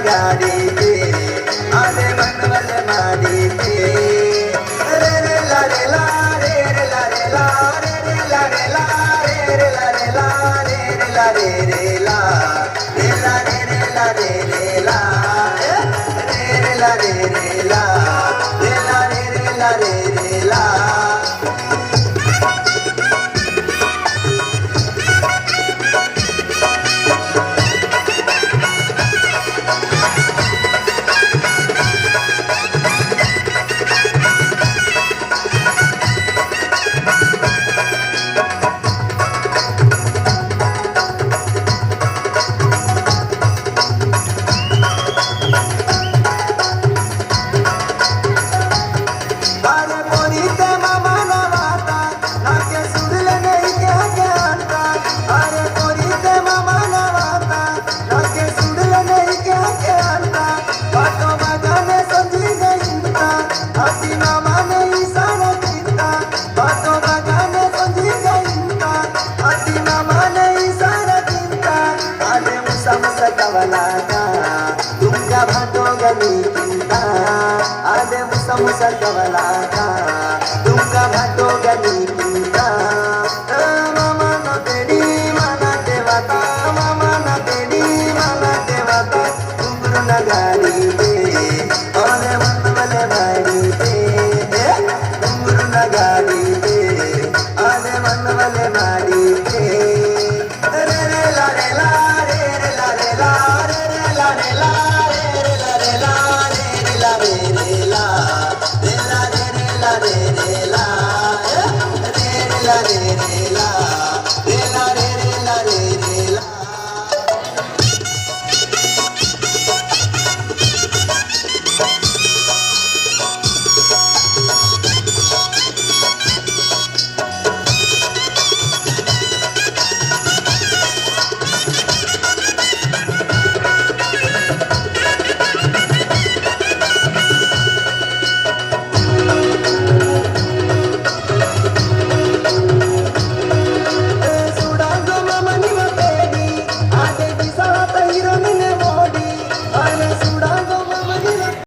गाडीते आले मनवल माडीते रे रे ला रे ला रे रे ला रे ला रे रे ला रे ला रे रे ला रे ला रे रे ला रे रे ला रे ला रे रे ला रे रे ला रे रे ला रे रे ला रे ला रे रे ला रे रे ला तुमच्या भाटोगली चिंता आले मुसा कवलाका तुमच्या भाटोगली चिंता मामा न तेडी मला देवाता मामा न तेडी मला देवाता घुंगरू न गाडी दे ओले मनवले माडी दे घुंगरू न गाडी दे ओले मनवले माडी दे रे रे ला रे ला रे रे ला रे ला रे रे ला रे ला रे रे ला रे ला रे रे ला रे रे ला रे ला रे रे ला रे रे ला रे रे ला रे रे ला